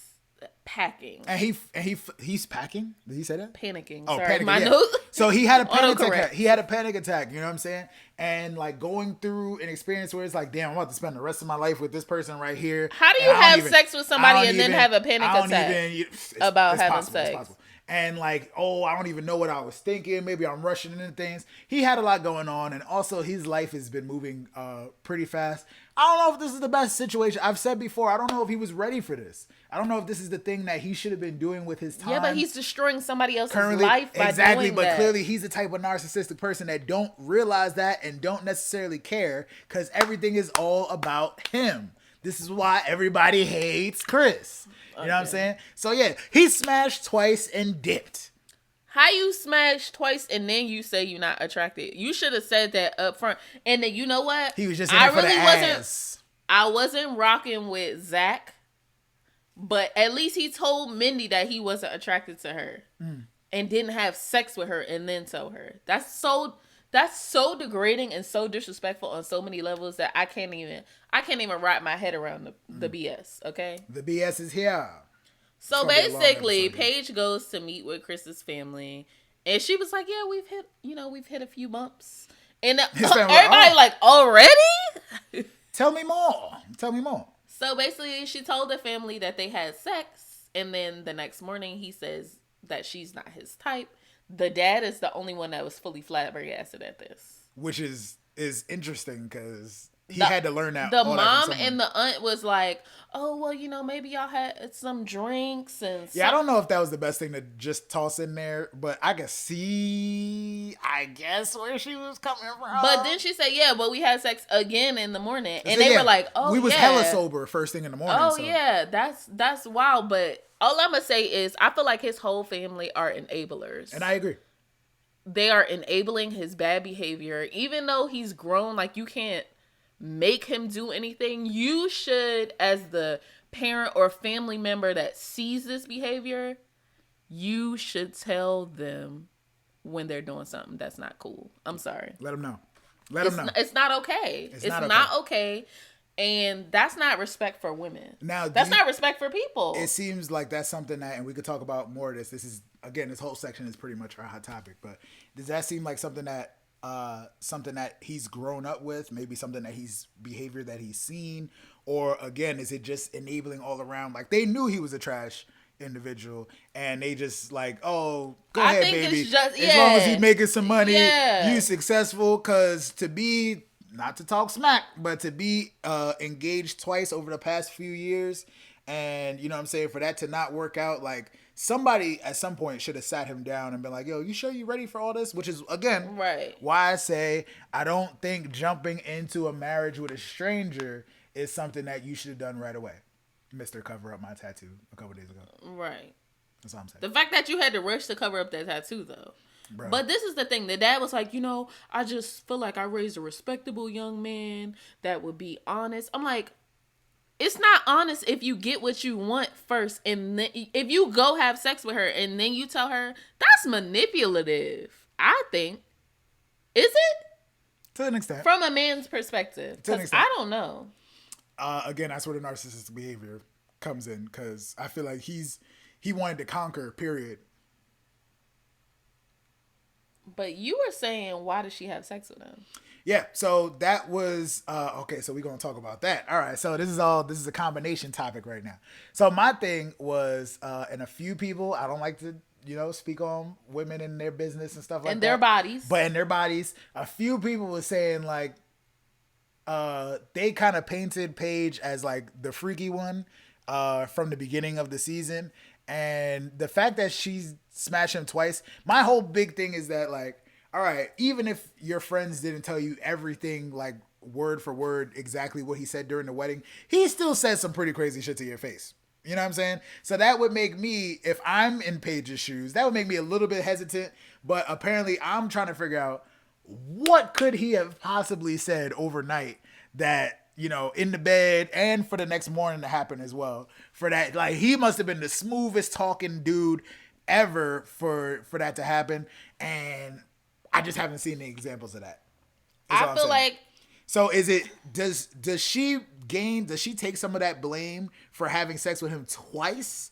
packing. And he's packing? Did he say that? Panicking. Oh, sorry. panicking. My Yeah. note. So he had a panic Autocorrect. attack. He had a panic attack. You know what I'm saying? And like going through an experience where it's like, damn, I'm about to spend the rest of my life with this person right here. How do you have sex with somebody and then have a panic attack about having sex? And like, oh, I don't even know what I was thinking. Maybe I'm rushing into things. He had a lot going on. And also his life has been moving pretty fast. I don't know if this is the best situation. I've said before, I don't know if he was ready for this. I don't know if this is the thing that he should have been doing with his time. Yeah, but he's destroying somebody else's life by doing but that. Clearly he's the type of narcissistic person that don't realize that and don't necessarily care because everything is all about him. This is why everybody hates Chris. You know what I'm saying? So yeah, he smashed twice and dipped. How you smash twice and then you say you're not attracted? You should have said that up front. And then you know what? He was just in it for the ass. I wasn't rocking with Zach, but at least he told Mindy that he wasn't attracted to her. and didn't have sex with her and then tell her. That's so degrading and so disrespectful on so many levels that I can't even wrap my head around the BS. Okay, the BS is here. So basically, Paige goes to meet with Chris's family, and she was like, "Yeah, we've hit a few bumps," and everybody like, "Already? Tell me more. Tell me more." So basically, she told the family that they had sex, and then the next morning, he says that she's not his type. The dad is the only one that was fully flabbergasted at this. Which is interesting because he had to learn that. The mom and the aunt was like, "Oh, well, maybe y'all had some drinks and yeah, I don't know if that was the best thing to just toss in there, but I can see, I guess, where she was coming from. But then she said, "Yeah, but we had sex again in the morning," and they were like, "Oh, we was hella sober first thing in the morning." Oh yeah, that's wild. But all I'm gonna say is, I feel like his whole family are enablers, and I agree. They are enabling his bad behavior, even though he's grown. Like, you can't make him do anything. You should, as the parent or family member that sees this behavior, you should tell them when they're doing something that's not cool. I'm sorry. Let them know. Let them know. It's not okay. It's not okay. And that's not respect for women. Now, that's not respect for people. It seems like that's something that, and we could talk about more of this. This is, again, this whole section is pretty much our hot topic. But does that seem like something that he's grown up with? Maybe something that behavior that he's seen, or again, is it just enabling all around? Like, they knew he was a trash individual, and they just like, oh, go ahead, baby. As long as he's making some money, you successful. Because to be, not to talk smack, but to be engaged twice over the past few years, and you know what I'm saying, for that to not work out, like, somebody at some point should have sat him down and been like, yo, you sure you ready for all this? Which is, again, why I say I don't think jumping into a marriage with a stranger is something that you should have done right away. Mr. Cover Up My Tattoo a couple days ago. Right. That's all I'm saying. The fact that you had to rush to cover up that tattoo, though. Bro. But this is the thing. The dad was like, I just feel like I raised a respectable young man that would be honest. I'm like, it's not honest if you get what you want first, and then if you go have sex with her and then you tell her, that's manipulative, I think. Is it? To an extent. From a man's perspective. Because I don't know. Again, that's where the narcissistic behavior comes in, because I feel like he wanted to conquer, period. But you were saying, why does she have sex with him? Yeah, so that was okay. So we're gonna talk about that. All right. So this is a combination topic right now. So my thing was, and a few people, I don't like to speak on women and their business and stuff like that. And their bodies. But in their bodies, a few people were saying like, they kind of painted Paige as like the freaky one, from the beginning of the season, and the fact that she's smashed him twice. My whole big thing is that, like, all right, even if your friends didn't tell you everything, like word for word, exactly what he said during the wedding, he still said some pretty crazy shit to your face. You know what I'm saying? So that would make me, if I'm in Paige's shoes, that would make me a little bit hesitant. But apparently I'm trying to figure out, what could he have possibly said overnight that, in the bed, and for the next morning to happen as well. For that, like, he must have been the smoothest talking dude ever for that to happen. And I just haven't seen any examples of that. I feel like. So is it, does she take some of that blame for having sex with him twice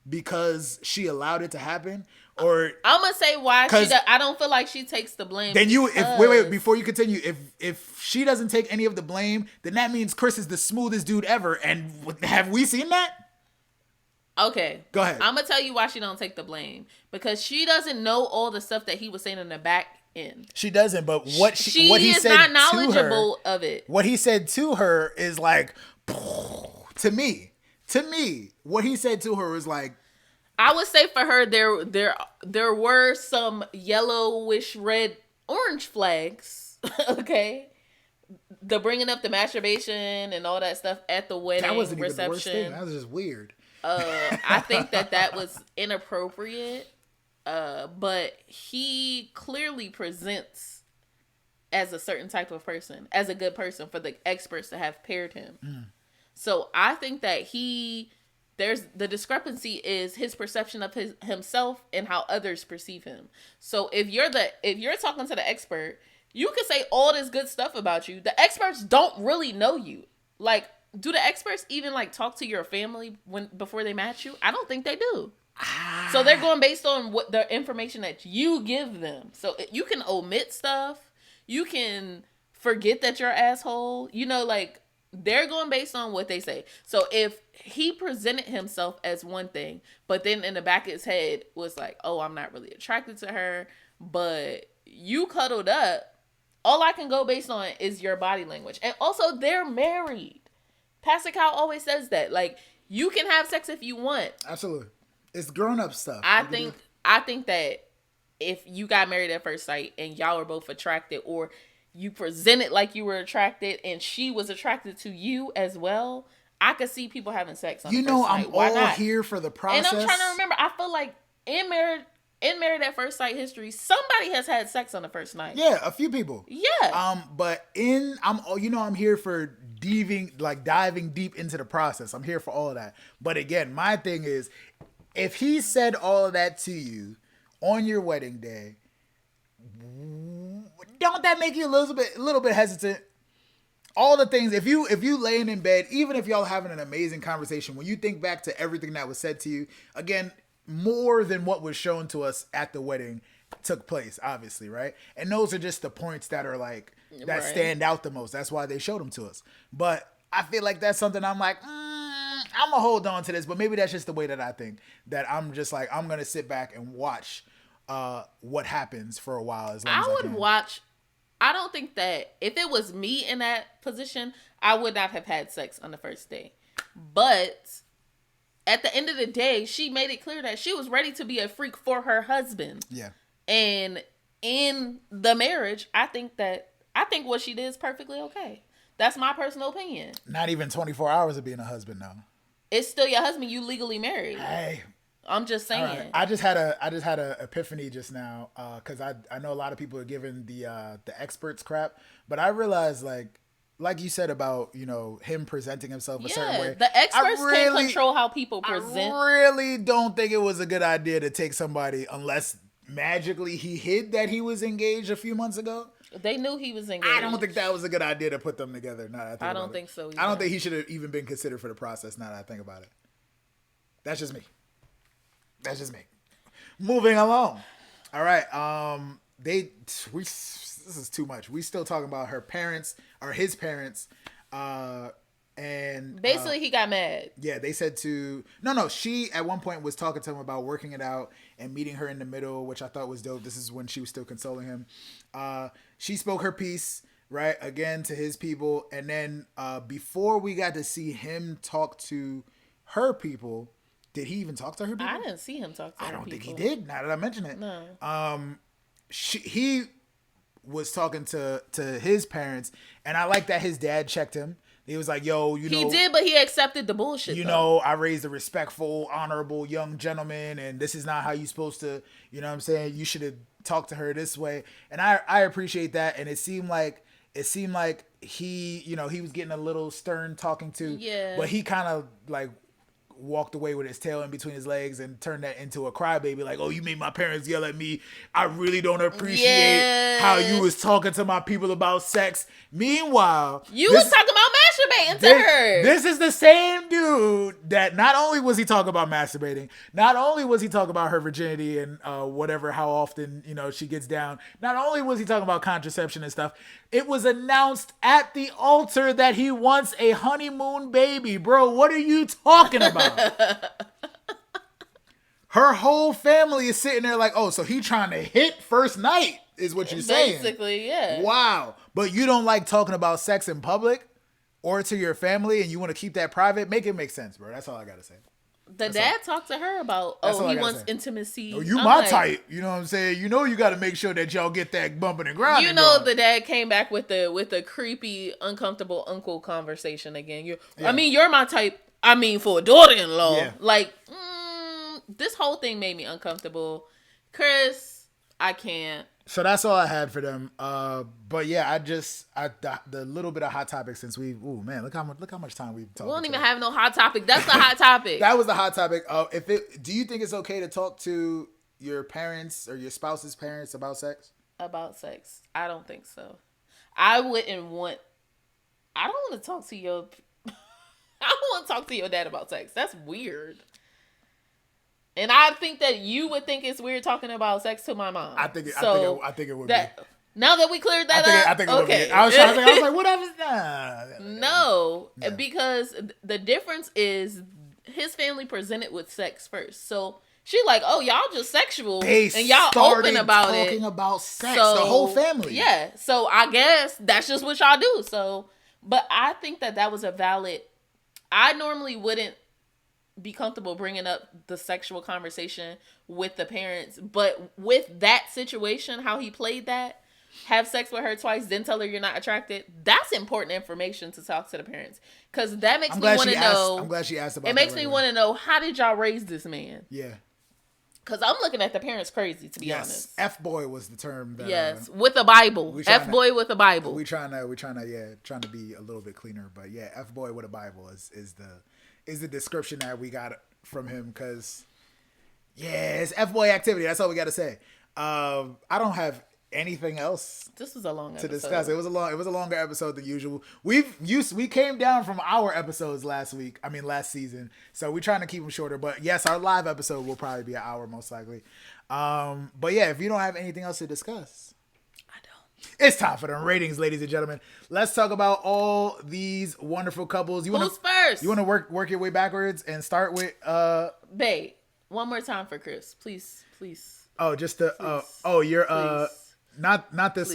because she allowed it to happen? Or I'm gonna say why I don't feel like she takes the blame. Then wait, before you continue, if she doesn't take any of the blame, then that means Chris is the smoothest dude ever. And have we seen that? Okay. Go ahead. I'm gonna tell you why she don't take the blame. Because she doesn't know all the stuff that he was saying in the back end. She doesn't, but what he is said not knowledgeable of it. What he said to her is like, to me, what he said to her is like, I would say for her, there were some yellowish, red, orange flags. Okay, the bringing up the masturbation and all that stuff at the wedding that wasn't reception. Even the worst thing. That was just weird. I think that was inappropriate. But he clearly presents as a certain type of person, as a good person for the experts to have paired him. So I think that there's the discrepancy is his perception of himself and how others perceive him. So if you're talking to the expert, you can say all this good stuff about you. The experts don't really know you. Like, do the experts even like talk to your family before they match you? I don't think they do. So they're going based on what the information that you give them. So you can omit stuff. You can forget that you're an asshole. You know, like, they're going based on what they say. So if he presented himself as one thing, but then in the back of his head was like, oh, I'm not really attracted to her, but you cuddled up, all I can go based on is your body language. And also, they're married. Pastor Cal always says that. Like, you can have sex if you want. Absolutely. It's grown-up stuff. I think that if you got married at first sight and y'all were both attracted, or you presented like you were attracted and she was attracted to you as well, I could see people having sex on the first night. I'm all here for the process. And I'm trying to remember, I feel like in Married at First Sight history, somebody has had sex on the first night. Yeah, a few people. Yeah. But I'm here for diving deep into the process. I'm here for all of that. But again, my thing is, if he said all of that to you on your wedding day, don't that make you a little bit hesitant? All the things, if you laying in bed, even if y'all having an amazing conversation, when you think back to everything that was said to you, again, more than what was shown to us at the wedding took place, obviously, right? And those are just the points that are like, that stand out the most. That's why they showed them to us. But I feel like that's something I'm like, I'm going to hold on to this, but maybe that's just the way that I think. That I'm just like, I'm going to sit back and watch what happens for a while. As long as I would watch. I don't think that if it was me in that position, I would not have had sex on the first day. But at the end of the day, she made it clear that she was ready to be a freak for her husband. Yeah. And in the marriage, I think what she did is perfectly okay. That's my personal opinion. Not even 24 hours of being a husband now. It's still your husband. You legally married. Hey, I'm just saying. Right. I just had a epiphany just now because I know a lot of people are giving the experts crap, but I realized like you said about, you know, him presenting himself a certain way. The experts can't control how people present. I really don't think it was a good idea to take somebody unless magically he hid that he was engaged a few months ago. They knew he was engaged. I don't think that was a good idea to put them together. I don't think so either. I don't think he should have even been considered for the process now that I think about it. That's just me. Moving along. All right. This is too much. We still talking about her parents or his parents. And basically he got mad. Yeah, they said she at one point was talking to him about working it out and meeting her in the middle, which I thought was dope. This is when she was still consoling him. She spoke her piece, right, again to his people, and then before we got to see him talk to her people, did he even talk to her people? I didn't see him talk to her people. I don't think he did, now that I mention it. No. He was talking to his parents, and I like that his dad checked him. He was like, yo, you know. He did, but he accepted the bullshit, You know, I raised a respectful, honorable young gentleman, and this is not how you're supposed to, you know what I'm saying? You should have talked to her this way. And I appreciate that. And it seemed like he, you know, he was getting a little stern talking to. Yeah. But he kind of like walked away with his tail in between his legs and turned that into a crybaby, like, oh, you made my parents yell at me. I really don't appreciate how you was talking to my people about sex. Meanwhile, you was talking about masturbating to her. This is the same dude that not only was he talking about masturbating, not only was he talking about her virginity and whatever, how often, you know, she gets down. Not only was he talking about contraception and stuff, it was announced at the altar that he wants a honeymoon baby. Bro, what are you talking about? Her whole family is sitting there like, oh, so he trying to hit first night is what you're saying. Basically, yeah. Wow. But you don't like talking about sex in public or to your family and you want to keep that private? Make it make sense, bro. That's all I got to say. Dad talked to her about, he wants intimacy. Oh, you my type. You know what I'm saying? You know you got to make sure that y'all get that bumping and grinding. You know the dad came back with the creepy, uncomfortable uncle conversation again. I mean, you're my type. I mean, for a daughter-in-law. Yeah. Like, this whole thing made me uncomfortable. Chris, I can't. So that's all I had for them. But yeah, the little bit of hot topic since ooh man, look how much time we've talked. We don't even have no hot topic. That's the hot topic. That was the hot topic. Do you think it's okay to talk to your parents or your spouse's parents about sex? About sex, I don't think so. I wouldn't want. I don't want to talk to your. I don't want to talk to your dad about sex. That's weird. And I think that you would think it's weird talking about sex to my mom. I think it would be. Now that we cleared that up, I think it would be. I was trying to think. I was like, what happens? No, because the difference is his family presented with sex first. So she like, oh, y'all just sexual, and y'all open about it. Talking about sex, so, the whole family. Yeah. So I guess that's just what y'all do. So, but I think that was a valid. I normally wouldn't be comfortable bringing up the sexual conversation with the parents, but with that situation, how he played that, have sex with her twice, then tell her you're not attracted, that's important information to talk to the parents, because that makes me want to know. I'm glad she asked about it. Makes me want to know, how did y'all raise this man? Yeah, because I'm looking at the parents crazy, to be honest. F-boy was the term that, yes, with a Bible. F-boy with a Bible. We trying to be a little bit cleaner, but yeah, F-boy with a Bible is the description that we got from him, because it's F-boy activity. That's all we got to say. I don't have anything else. This was a long episode to discuss. It was a longer episode than usual. We came down from our episodes last season, so we're trying to keep them shorter. But yes, our live episode will probably be an hour most likely. But yeah, if you don't have anything else to discuss, it's time for the ratings, ladies and gentlemen. Let's talk about all these wonderful couples. Who's first? You want to work your way backwards and start with Babe, one more time for Chris, please. Oh, just the you're not this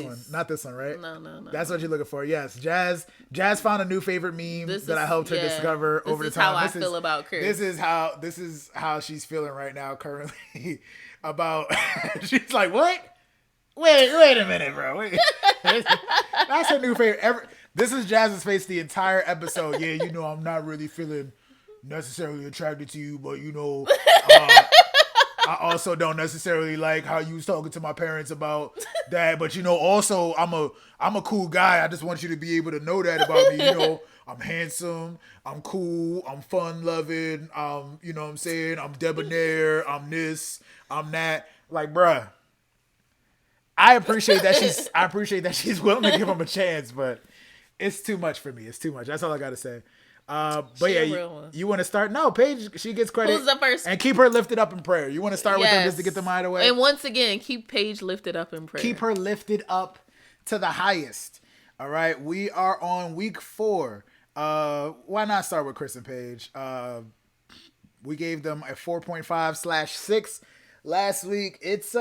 one, right? No. That's what you're looking for. Yes, Jazz found a new favorite meme that I helped her discover over the time. This is how I feel about Chris. This is how she's feeling right now currently about. She's like, what? Wait a minute, bro. Wait. That's her new favorite. This is Jazz's face the entire episode. Yeah, I'm not really feeling necessarily attracted to you, but I also don't necessarily like how you was talking to my parents about that. But also I'm a cool guy. I just want you to be able to know that about me. I'm handsome. I'm cool. I'm fun loving. You know what I'm saying? I'm debonair. I'm this. I'm that. Like, bruh. I appreciate that she's willing to give him a chance, but it's too much for me. It's too much. That's all I gotta say. But yeah, you want to start? No, Paige, she gets credit. Who's the first? And keep her lifted up in prayer. You want to start with them just to get them out of the way? And once again, keep Paige lifted up in prayer. Keep her lifted up to the highest. All right, we are on week 4. Why not start with Chris and Paige? We gave them a 4.5/6 last week. It's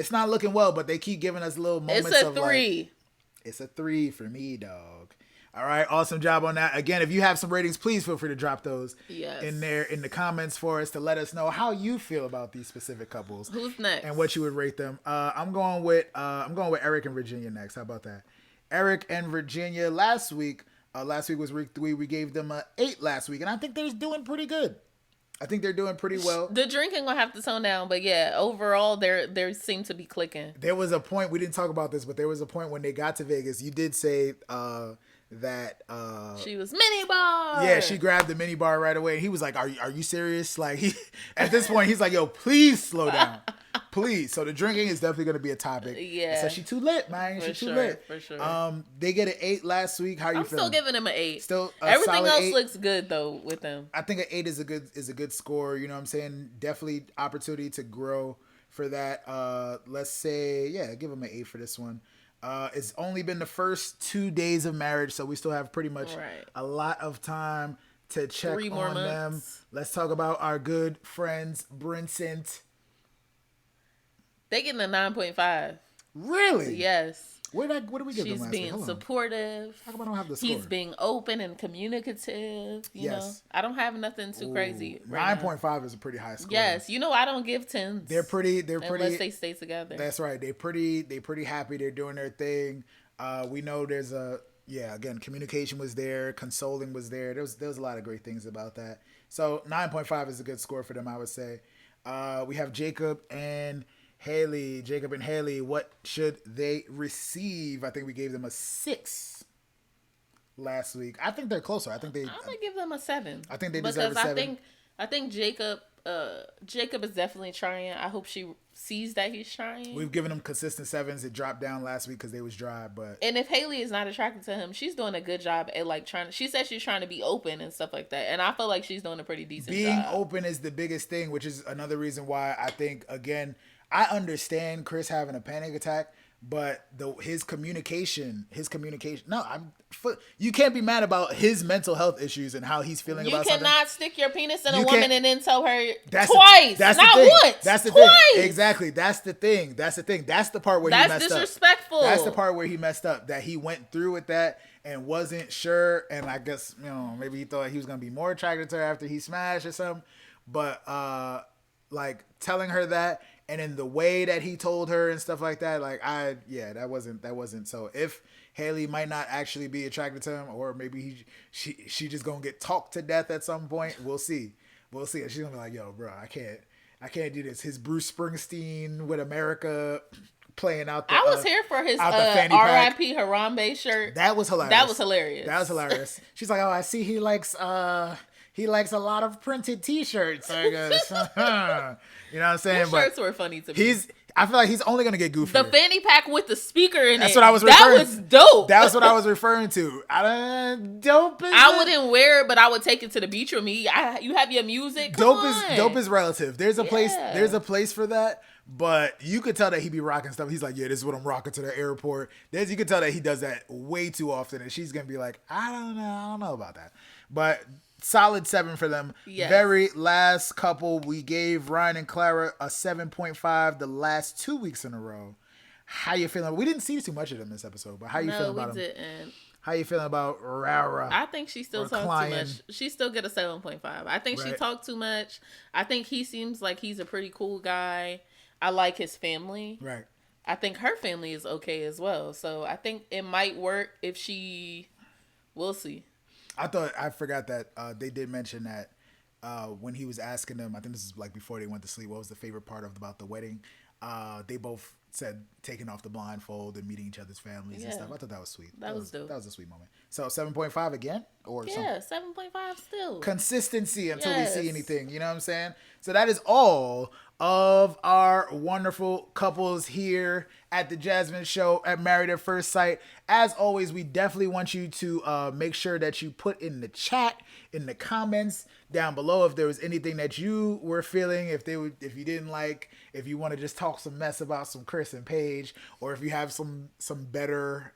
not looking well, but they keep giving us little moments of It's a 3. It's a 3 for me, dog. All right, awesome job on that. Again, if you have some ratings, please feel free to drop those in the comments for us to let us know how you feel about these specific couples. Who's next? And what you would rate them. I'm going with Eric and Virginia next. How about that? Eric and Virginia last week was week 3. We gave them a 8 last week, and I think they're doing pretty good. I think they're doing pretty well. The drinking will have to tone down, but yeah, overall, they seem to be clicking. There was a point, we didn't talk about this, but there was a point when they got to Vegas. You did say that she was mini bar. Yeah, she grabbed the mini bar right away. And he was like, "Are you serious?" Like at this point, he's like, "Yo, please slow down, please." So the drinking is definitely going to be a topic. Yeah. So she too lit, man. She too lit. For sure. They get an 8 last week. How are you feeling? I'm still giving them an 8. Still, everything else 8. looks good though with them. I think an 8 is a good score. You know what I'm saying? Definitely opportunity to grow for that. Let's say, give them an 8 for this one. It's only been the first 2 days of marriage, so we still have pretty much a lot of time to check 3 more on months. them. Let's talk about our good friends, Brinson. They getting a 9.5. Really? Yes. What do we give them last week? She's being supportive. How come I don't have the score? He's being open and communicative. You know, I don't have nothing too crazy. 9.5 is a pretty high score. Yes, I don't give 10s. They're pretty. Unless they stay together. That's right. They're pretty happy. They're doing their thing. We know there's again, communication was there, consoling was there. There was a lot of great things about that. So 9.5 is a good score for them, I would say. We have Jacob and Haley, Jacob and Haley, what should they receive? I think we gave them a 6 last week. I think they're closer. I'm gonna give them a 7. I think they deserve a 7. I think Jacob is definitely trying. I hope she sees that he's trying. We've given him consistent 7s. It dropped down last week because they was dry, but and if Haley is not attracted to him, she's doing a good job at like trying. She said she's trying to be open and stuff like that, and I feel like she's doing a pretty decent job. Being open is the biggest thing, which is another reason why I think, again, I understand Chris having a panic attack, but his communication. No, you can't be mad about his mental health issues and how he's feeling about something. You cannot stick your penis in a woman and then tell her twice. Not once. That's the twice. thing. Exactly. That's the thing. That's the part where he messed up. That's disrespectful. That's the part where he messed up. That he went through with that and wasn't sure. And I guess, maybe he thought he was going to be more attracted to her after he smashed or something. But, like, telling her that, and in the way that he told her and stuff like that, like, that wasn't. So if Haley might not actually be attracted to him, or maybe she just gonna get talked to death at some point, we'll see. And she's gonna be like, yo, bro, I can't do this. His Bruce Springsteen with America playing out the, I was here for his R.I.P. Harambe shirt. That was hilarious. She's like, oh, I see he likes a lot of printed T-shirts, I guess. You know what I'm saying? His shirts were funny to me. I feel like he's only going to get goofier. The fanny pack with the speaker in That's it. What I was referring That was dope. That's what I was referring to. I wouldn't wear it, but I would take it to the beach with me. You have your music. Dope is relative. There's a place for that. But you could tell that he be rocking stuff. He's like, yeah, this is what I'm rocking to the airport. You could tell that he does that way too often. And she's going to be like, I don't know about that. But solid 7 for them. Yes. Very last couple, we gave Ryan and Clara a 7.5 the last 2 weeks in a row. How you feeling? We didn't see too much of them this episode, but how you feeling about them? Didn't. How you feeling about Rara? I think she still talks too much. She still get a 7.5. I think she talked too much. I think he seems like he's a pretty cool guy. I like his family. Right. I think her family is okay as well. So I think it might work if she... We'll see. I forgot that they did mention that when he was asking them, I think this is like before they went to sleep, what was the favorite part about the wedding? They both said taking off the blindfold and meeting each other's families and stuff. I thought that was sweet. That was dope. That was a sweet moment. So 7.5 again? Or yeah, 7.5 still. Consistency until we see anything. You know what I'm saying? So that is all of our wonderful couples here at the JasVynce Show at Married at First Sight. As always, we definitely want you to make sure that you put in the chat, in the comments down below, if there was anything that you were feeling, if you didn't like, if you want to just talk some mess about some Chris and Paige, or if you have some better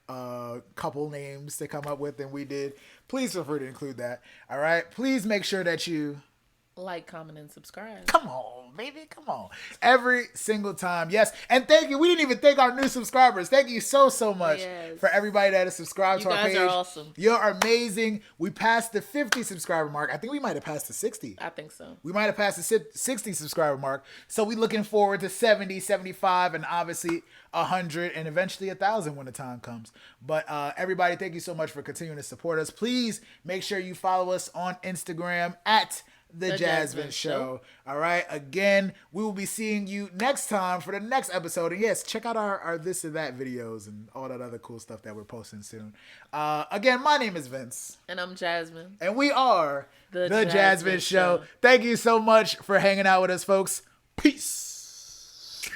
couple names to come up with than we did, please feel free to include that. All right. Please make sure that you like, comment, and subscribe. Come on, baby. Come on. Every single time. Yes. And thank you. We didn't even thank our new subscribers. Thank you so much for everybody that has subscribed to our page. You guys are awesome. You're amazing. We passed the 50 subscriber mark. I think we might have passed the 60. I think so. We might have passed the 60 subscriber mark. So we're looking forward to 70, 75, and obviously 100, and eventually 1,000 when the time comes. But everybody, thank you so much for continuing to support us. Please make sure you follow us on Instagram at The JasVynce Show. All right. Again, we will be seeing you next time for the next episode. And yes, check out our this and that videos and all that other cool stuff that we're posting soon. Again, my name is Vince. And I'm Jasmine. And we are The JasVynce Show. Thank you so much for hanging out with us, folks. Peace.